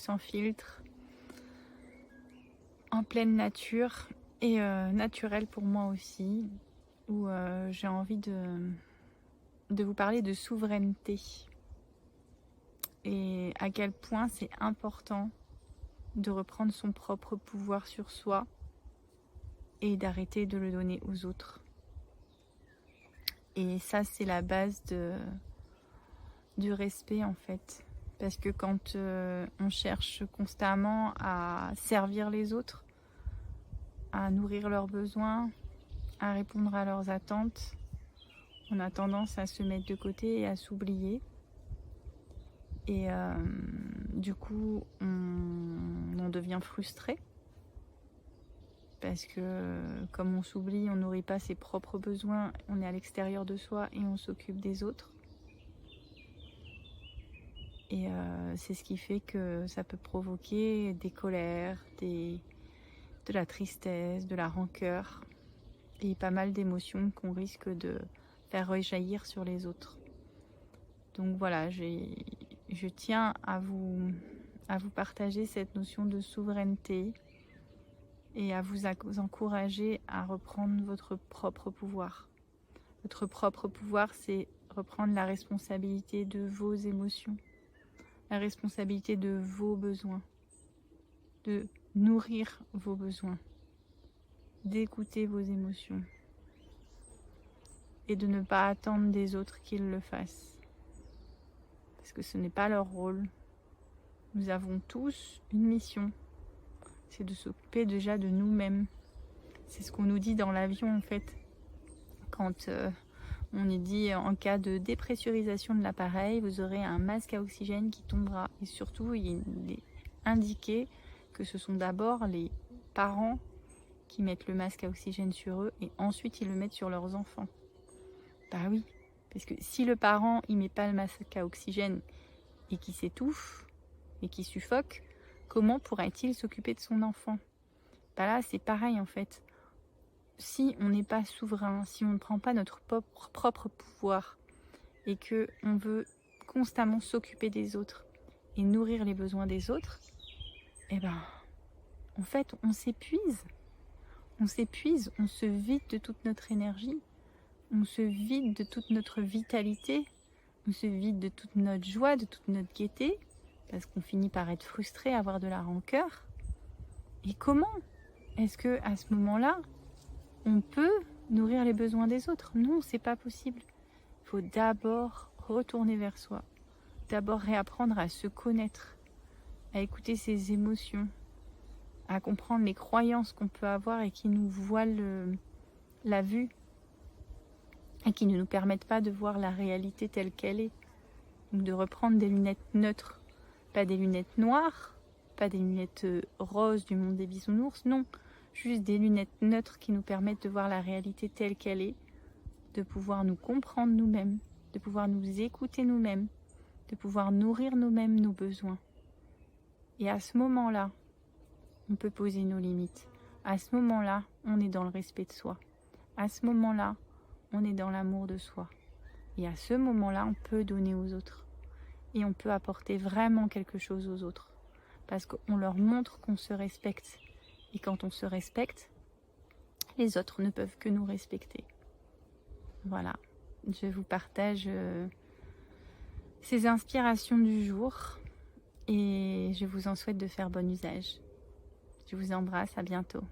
sans filtre, en pleine nature et naturel pour moi aussi, où j'ai envie de vous parler de souveraineté et à quel point c'est important de reprendre son propre pouvoir sur soi et d'arrêter de le donner aux autres. Et ça, c'est la base du respect en fait. Parce que quand on cherche constamment à servir les autres, à nourrir leurs besoins, à répondre à leurs attentes, on a tendance à se mettre de côté et à s'oublier. Et du coup, on devient frustré. Parce que comme on s'oublie, on nourrit pas ses propres besoins, on est à l'extérieur de soi et on s'occupe des autres. Et c'est ce qui fait que ça peut provoquer des colères, de la tristesse, de la rancœur et pas mal d'émotions qu'on risque de faire rejaillir sur les autres. Donc voilà, je tiens à vous partager cette notion de souveraineté et à vous encourager à reprendre votre propre pouvoir. Votre propre pouvoir, c'est reprendre la responsabilité de vos émotions, la responsabilité de vos besoins, de nourrir vos besoins, d'écouter vos émotions et de ne pas attendre des autres qu'ils le fassent. Parce que ce n'est pas leur rôle. Nous avons tous une mission, c'est de s'occuper déjà de nous-mêmes. C'est ce qu'on nous dit dans l'avion en fait. Quand on est dit en cas de dépressurisation de l'appareil, vous aurez un masque à oxygène qui tombera. Et surtout, il est indiqué que ce sont d'abord les parents qui mettent le masque à oxygène sur eux et ensuite ils le mettent sur leurs enfants. Bah oui, parce que si le parent il met pas le masque à oxygène et qu'il s'étouffe et qu'il suffoque, comment pourrait-il s'occuper de son enfant? Bah là c'est pareil en fait. Si on n'est pas souverain, si on ne prend pas notre propre pouvoir et que on veut constamment s'occuper des autres et nourrir les besoins des autres, eh ben en fait on s'épuise. On s'épuise, on se vide de toute notre énergie, on se vide de toute notre vitalité, on se vide de toute notre joie, de toute notre gaieté, parce qu'on finit par être frustré, avoir de la rancœur. Et comment est-ce que à ce moment-là, on peut nourrir les besoins des autres? Non, c'est pas possible. Il faut d'abord retourner vers soi, d'abord réapprendre à se connaître, à écouter ses émotions, à comprendre les croyances qu'on peut avoir et qui nous voilent la vue et qui ne nous permettent pas de voir la réalité telle qu'elle est. Donc de reprendre des lunettes neutres, pas des lunettes noires, pas des lunettes roses du monde des bisounours, non, juste des lunettes neutres qui nous permettent de voir la réalité telle qu'elle est, de pouvoir nous comprendre nous-mêmes, de pouvoir nous écouter nous-mêmes, de pouvoir nourrir nous-mêmes nos besoins. Et à ce moment-là, on peut poser nos limites. À ce moment-là, on est dans le respect de soi. À ce moment-là, on est dans l'amour de soi. Et à ce moment-là, on peut donner aux autres. Et on peut apporter vraiment quelque chose aux autres. Parce qu'on leur montre qu'on se respecte. Et quand on se respecte, les autres ne peuvent que nous respecter. Voilà. Je vous partage ces inspirations du jour. Et je vous en souhaite de faire bon usage. Je vous embrasse, à bientôt.